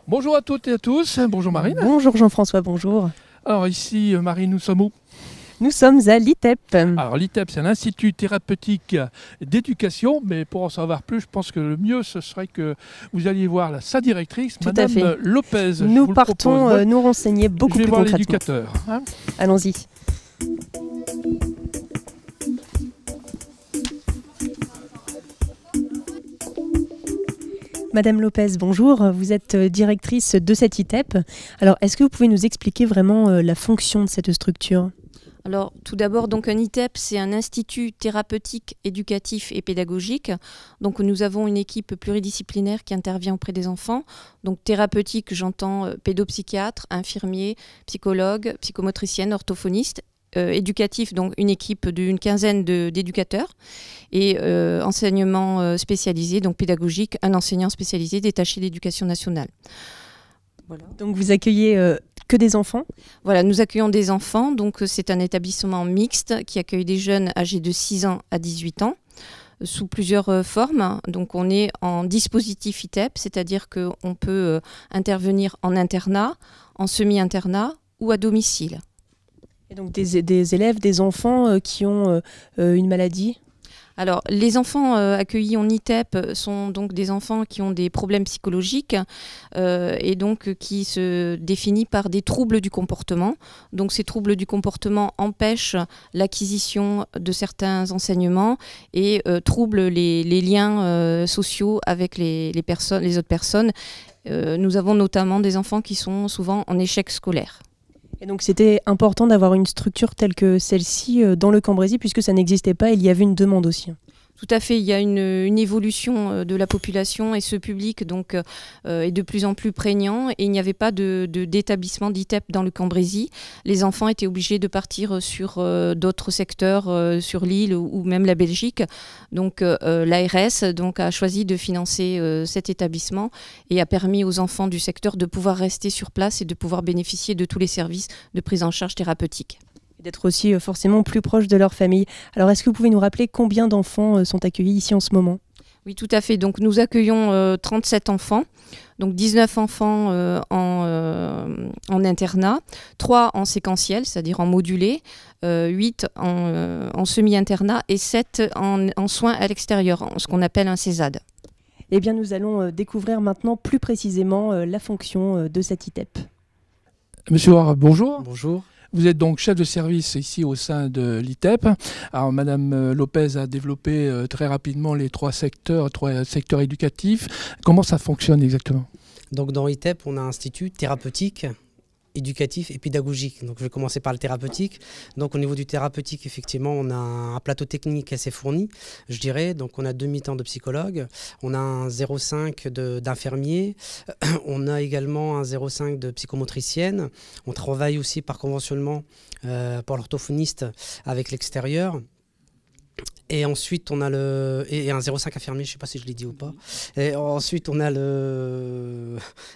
Bonjour à toutes et à tous, bonjour Marine. Bonjour Jean-François, bonjour. Alors ici Marine, nous sommes où? Nous sommes à l'ITEP. Alors l'ITEP, c'est un institut thérapeutique d'éducation, mais pour en savoir plus, je pense que le mieux ce serait que vous alliez voir sa directrice, Tout à fait. Madame Lopez. Nous partons nous renseigner beaucoup plus concrètement. l'éducateur. Hein, allons-y. Madame Lopez, bonjour. Vous êtes directrice de cette ITEP. Alors, est-ce que vous pouvez nous expliquer vraiment la fonction de cette structure ? Alors, tout d'abord, donc un ITEP, c'est un institut thérapeutique, éducatif et pédagogique. Donc, nous avons une équipe pluridisciplinaire qui intervient auprès des enfants. Donc, thérapeutique, j'entends pédopsychiatre, infirmier, psychologue, psychomotricienne, orthophoniste. Éducatif, donc une équipe d'une quinzaine d'éducateurs. Et enseignement spécialisé, donc pédagogique, un enseignant spécialisé détaché d'éducation nationale. Voilà. Donc, vous accueillez que des enfants ? Voilà, nous accueillons des enfants. Donc, c'est un établissement mixte qui accueille des jeunes âgés de 6 ans à 18 ans sous plusieurs formes. Donc, on est en dispositif ITEP, c'est-à-dire qu'on peut intervenir en internat, en semi-internat ou à domicile. Et donc, des élèves, des enfants qui ont une maladie ? Alors, les enfants accueillis en ITEP sont donc des enfants qui ont des problèmes psychologiques et donc qui se définissent par des troubles du comportement. Donc, ces troubles du comportement empêchent l'acquisition de certains enseignements et troublent les liens sociaux avec les autres personnes. Nous avons notamment des enfants qui sont souvent en échec scolaire. Et donc c'était important d'avoir une structure telle que celle-ci dans le Cambrésis puisque ça n'existait pas, il y avait une demande aussi. Tout à fait, il y a une évolution de la population et ce public donc, est de plus en plus prégnant et il n'y avait pas d'établissement d'ITEP dans le Cambrésis. Les enfants étaient obligés de partir sur d'autres secteurs, sur l'île ou même la Belgique. Donc l'ARS donc, a choisi de financer cet établissement et a permis aux enfants du secteur de pouvoir rester sur place et de pouvoir bénéficier de tous les services de prise en charge thérapeutique. D'être aussi forcément plus proche de leur famille. Alors, est-ce que vous pouvez nous rappeler combien d'enfants sont accueillis ici en ce moment ? Oui, tout à fait. Donc, nous accueillons 37 enfants, donc 19 enfants en internat, 3 en séquentiel, c'est-à-dire en modulé, 8 en semi-internat et 7 en soins à l'extérieur, ce qu'on appelle un CESAD. Eh bien, nous allons découvrir maintenant plus précisément la fonction de cette ITEP. Monsieur Hoare, bonjour. Bonjour. Vous êtes donc chef de service ici au sein de l'ITEP. Alors Madame Lopez a développé très rapidement les trois secteurs éducatifs. Comment ça fonctionne exactement? Donc dans l'ITEP, on a un institut thérapeutique, éducatif et pédagogique. Donc je vais commencer par le thérapeutique. Donc au niveau du thérapeutique, effectivement, on a un plateau technique assez fourni, je dirais. Donc on a 2 mi-temps de psychologue, on a un 0,5 d'infirmier, on a également un 0,5 de psychomotricienne. On travaille aussi par conventionnement pour l'orthophoniste avec l'extérieur. Et ensuite, on a et un 0,5 infirmier, je ne sais pas si je l'ai dit ou pas. Et ensuite, on a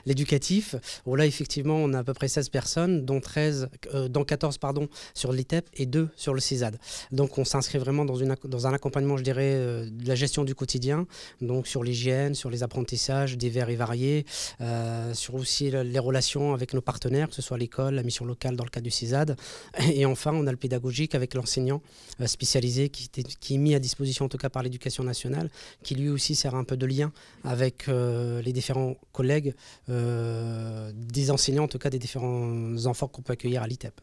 l'éducatif, où là, effectivement, on a à peu près 16 personnes, dont 14 sur l'ITEP et 2 sur le CESAD. Donc, on s'inscrit vraiment dans un accompagnement, je dirais, de la gestion du quotidien, donc sur l'hygiène, sur les apprentissages divers et variés, sur aussi les relations avec nos partenaires, que ce soit l'école, la mission locale dans le cadre du CESAD. Et enfin, on a le pédagogique avec l'enseignant spécialisé qui est mis à disposition en tout cas par l'éducation nationale, qui lui aussi sert un peu de lien avec les différents collègues des enseignants, en tout cas des différents enfants qu'on peut accueillir à l'ITEP.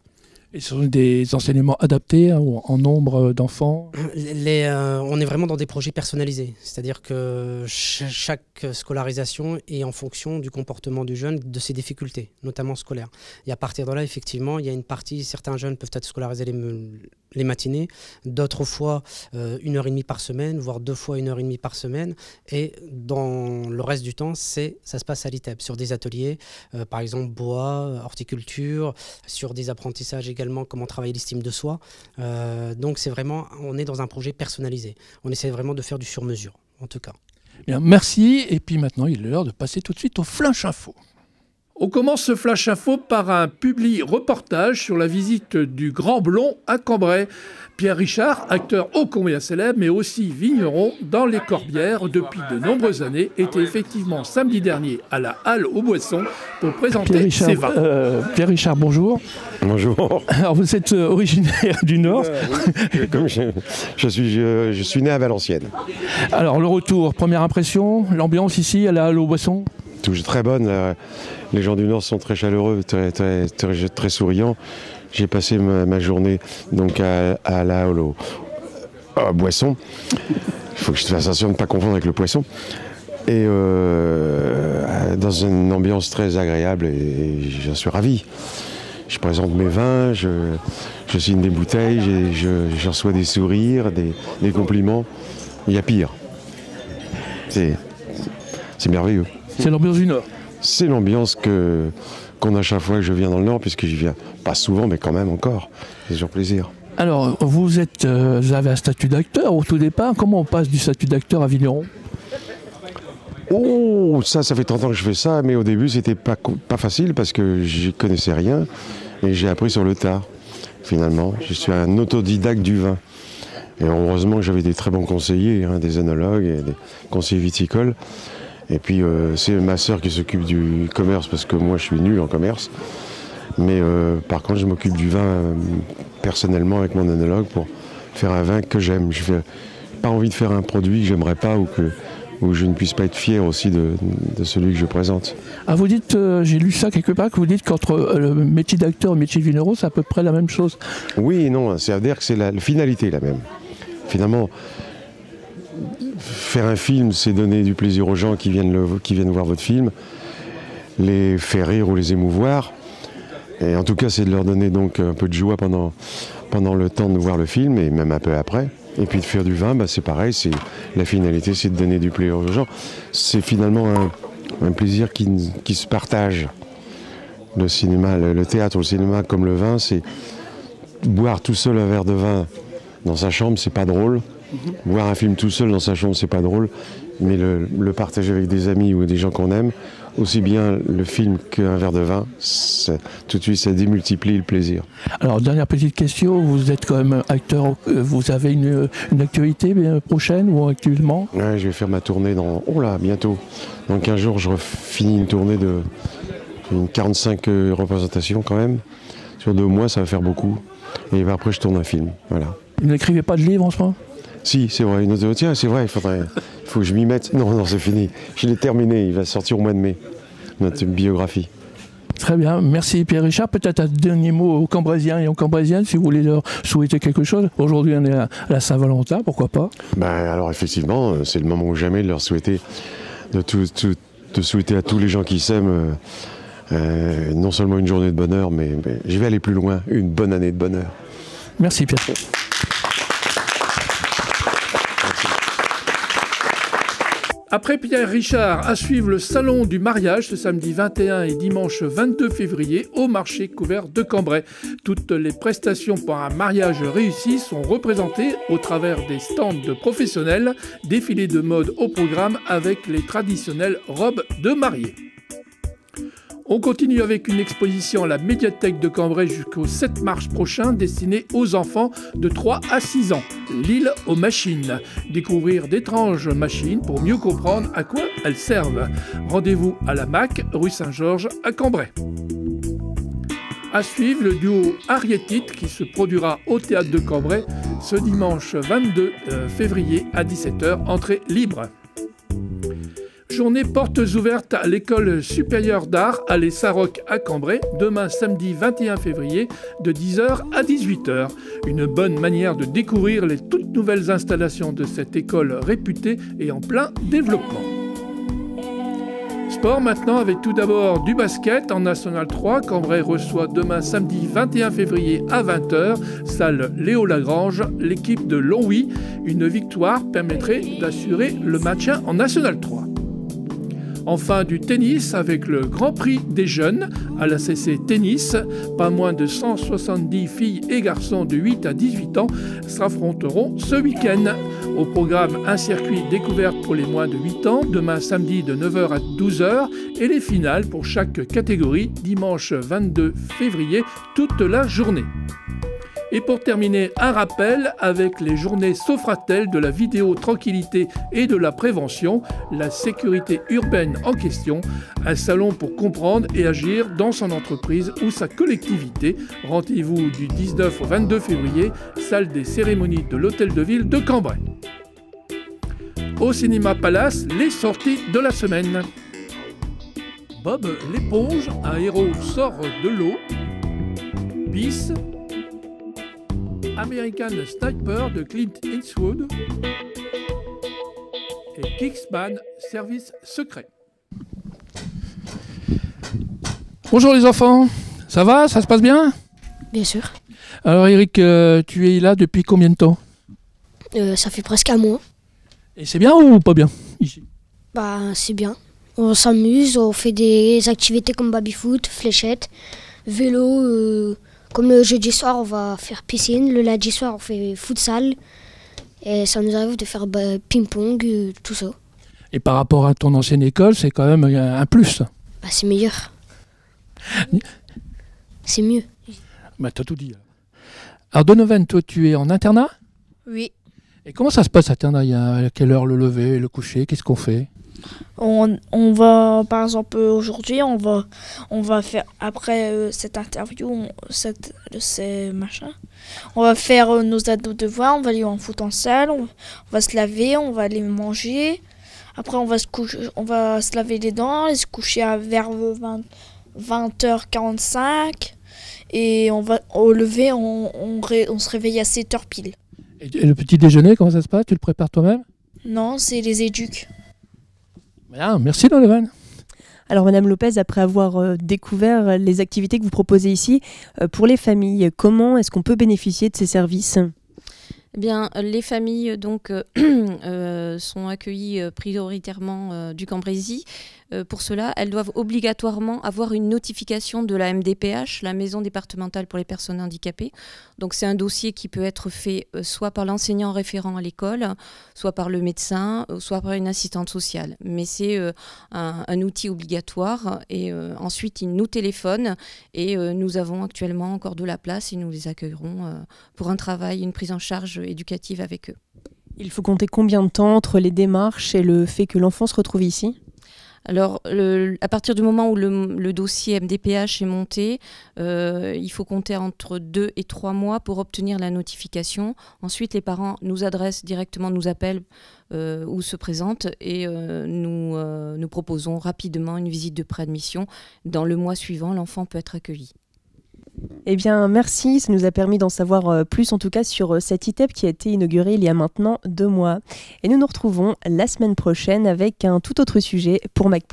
Et ce sont des enseignements adaptés en nombre d'enfants? On est vraiment dans des projets personnalisés, c'est-à-dire que chaque scolarisation est en fonction du comportement du jeune, de ses difficultés, notamment scolaires. Et à partir de là, effectivement, il y a une partie, certains jeunes peuvent être scolarisés les matinées, d'autres fois 1h30 par semaine, voire 2 fois 1h30 par semaine. Et dans le reste du temps, ça se passe à l'ITEP, sur des ateliers, par exemple bois, horticulture, sur des apprentissages également, comment travailler l'estime de soi. Donc c'est vraiment, on est dans un projet personnalisé. On essaie vraiment de faire du sur-mesure, en tout cas. Bien, merci. Et puis maintenant, il est l'heure de passer tout de suite au Flash Info. On commence ce Flash Info par un publi-reportage sur la visite du Grand Blond à Cambrai. Pierre Richard, acteur ô combien célèbre, mais aussi vigneron dans les Corbières depuis de nombreuses années, était effectivement samedi dernier à la Halle aux Boissons pour présenter ses vins. Pierre Richard, bonjour. Bonjour. Alors vous êtes originaire du Nord. Oui. Comme je suis né à Valenciennes. Alors le retour, première impression, l'ambiance ici à la Halle aux Boissons? Très bonne. Les gens du Nord sont très chaleureux, très souriants. J'ai passé ma journée donc à la Halle aux Boissons. Il faut que je fasse attention de ne pas confondre avec le poisson. Et dans une ambiance très agréable et j'en suis ravi. Je présente mes vins, je signe des bouteilles, je reçois des sourires, des compliments. Il y a pire. C'est merveilleux. C'est l'ambiance du Nord. C'est l'ambiance qu'on a chaque fois que je viens dans le Nord, puisque j'y viens pas souvent, mais quand même encore. C'est toujours plaisir. Alors, vous avez un statut d'acteur au tout départ. Comment on passe du statut d'acteur à vigneron? Oh, ça fait 30 ans que je fais ça, mais au début, c'était pas facile parce que je connaissais rien et j'ai appris sur le tard, finalement. Je suis un autodidacte du vin. Et heureusement que j'avais des très bons conseillers, des œnologues et des conseillers viticoles. Et puis, c'est ma sœur qui s'occupe du commerce parce que moi, je suis nul en commerce. Mais par contre, je m'occupe du vin personnellement avec mon œnologue pour faire un vin que j'aime. Je n'ai pas envie de faire un produit que j'aimerais pas ou je ne puisse pas être fier aussi de celui que je présente. Ah, vous dites, j'ai lu ça quelque part, que vous dites qu'entre le métier d'acteur et le métier de vigneron, c'est à peu près la même chose. Oui et non, c'est-à-dire que c'est la finalité la même. Finalement, faire un film, c'est donner du plaisir aux gens qui viennent voir votre film, les faire rire ou les émouvoir. Et en tout cas, c'est de leur donner donc un peu de joie pendant le temps de voir le film et même un peu après. Et puis de faire du vin, c'est pareil, la finalité, c'est de donner du plaisir aux gens. C'est finalement un plaisir qui se partage. Le cinéma, le théâtre ou le cinéma comme le vin, c'est boire tout seul un verre de vin dans sa chambre, c'est pas drôle. Voir un film tout seul dans sa chambre, c'est pas drôle. Mais le partager avec des amis ou des gens qu'on aime, aussi bien le film qu'un verre de vin, tout de suite, ça démultiplie le plaisir. Alors, dernière petite question, vous êtes quand même acteur, vous avez une actualité prochaine ou actuellement? Ouais, je vais faire ma tournée bientôt. Dans 15 jours, je finis une tournée de 45 représentations quand même. Sur 2 mois, ça va faire beaucoup. Et après, je tourne un film, voilà. Vous n'écrivez pas de livre en ce moment? Si, c'est vrai. Tiens, c'est vrai, il faut que je m'y mette. Non, c'est fini. Je l'ai terminé. Il va sortir au mois de mai, notre biographie. Très bien. Merci Pierre Richard. Peut-être un dernier mot aux Cambraisiens et aux Cambraisiennes, si vous voulez leur souhaiter quelque chose. Aujourd'hui, on est à la Saint-Valentin, pourquoi pas? Alors, effectivement, c'est le moment ou jamais de leur souhaiter, de souhaiter à tous les gens qui s'aiment, non seulement une journée de bonheur, mais je vais aller plus loin, une bonne année de bonheur. Merci Pierre. Après Pierre Richard, à suivre le salon du mariage ce samedi 21 et dimanche 22 février au marché couvert de Cambrai. Toutes les prestations pour un mariage réussi sont représentées au travers des stands de professionnels, défilés de mode au programme avec les traditionnelles robes de mariée. On continue avec une exposition à la médiathèque de Cambrai jusqu'au 7 mars prochain destinée aux enfants de 3 à 6 ans. L'île aux machines. Découvrir d'étranges machines pour mieux comprendre à quoi elles servent. Rendez-vous à la MAC, rue Saint-Georges à Cambrai. À suivre, le duo Ariétite qui se produira au théâtre de Cambrai ce dimanche 22 février à 17h, entrée libre. Journée portes ouvertes à l'école supérieure d'art à les Saroc à Cambrai, demain samedi 21 février de 10h à 18h. Une bonne manière de découvrir les toutes nouvelles installations de cette école réputée et en plein développement. Sport maintenant avec tout d'abord du basket en National 3. Cambrai reçoit demain samedi 21 février à 20h, salle Léo Lagrange, l'équipe de Longwy. Une victoire permettrait d'assurer le maintien en National 3. Enfin, du tennis avec le Grand Prix des jeunes à la CC Tennis. Pas moins de 170 filles et garçons de 8 à 18 ans s'affronteront ce week-end. Au programme, un circuit découverte pour les moins de 8 ans, demain samedi de 9h à 12h, et les finales pour chaque catégorie, dimanche 22 février, toute la journée. Et pour terminer, un rappel avec les journées Sofratel de la vidéo tranquillité et de la prévention, la sécurité urbaine en question, un salon pour comprendre et agir dans son entreprise ou sa collectivité. Rendez-vous du 19 au 22 février, salle des cérémonies de l'Hôtel de Ville de Cambrai. Au Cinéma Palace, les sorties de la semaine. Bob l'éponge, un héros sort de l'eau. Bis, American Sniper de Clint Eastwood et Kingsman, service secret. Bonjour les enfants, ça va? Ça se passe bien? Bien sûr. Alors Eric, tu es là depuis combien de temps? Ça fait presque un mois. Et c'est bien ou pas bien ici? Bah, c'est bien. On s'amuse, on fait des activités comme baby-foot, fléchette, vélo. Comme le jeudi soir, on va faire piscine. Le lundi soir, on fait futsal. Et ça nous arrive de faire ping-pong, tout ça. Et par rapport à ton ancienne école, c'est quand même un plus. Bah, c'est meilleur. C'est mieux. Bah, t'as tout dit. Alors Donovan, toi, tu es en internat? Oui. Et comment ça se passe, l'internat? Il y a à quelle heure le lever, le coucher? Qu'est-ce qu'on fait? On va, par exemple, aujourd'hui, on va faire, après cette interview, ces machins, on va faire nos devoirs, on va aller en foot en salle, on va se laver, on va aller manger. Après, on va se laver les dents et se coucher vers 20h45. Et au lever, on se réveille à 7h pile. Et le petit déjeuner, comment ça se passe? Tu le prépares toi-même? Non, c'est les éduques. Bien, merci Donovan. Alors Madame Lopez, après avoir découvert les activités que vous proposez ici, pour les familles, comment est-ce qu'on peut bénéficier de ces services? Eh bien, les familles donc, sont accueillies prioritairement du Cambrésis. Pour cela, elles doivent obligatoirement avoir une notification de la MDPH, la Maison départementale pour les personnes handicapées. Donc c'est un dossier qui peut être fait soit par l'enseignant référent à l'école, soit par le médecin, soit par une assistante sociale. Mais c'est un outil obligatoire et ensuite ils nous téléphonent et nous avons actuellement encore de la place et nous les accueillerons pour un travail, une prise en charge éducative avec eux. Il faut compter combien de temps entre les démarches et le fait que l'enfant se retrouve ici? Alors, à partir du moment où le dossier MDPH est monté, il faut compter entre 2 et 3 mois pour obtenir la notification. Ensuite, les parents nous adressent directement, nous appellent ou se présentent et nous proposons rapidement une visite de préadmission. Dans le mois suivant, l'enfant peut être accueilli. Eh bien, merci. Ça nous a permis d'en savoir plus, en tout cas, sur cet ITEP qui a été inauguré il y a maintenant 2 mois. Et nous nous retrouvons la semaine prochaine avec un tout autre sujet pour Mac+.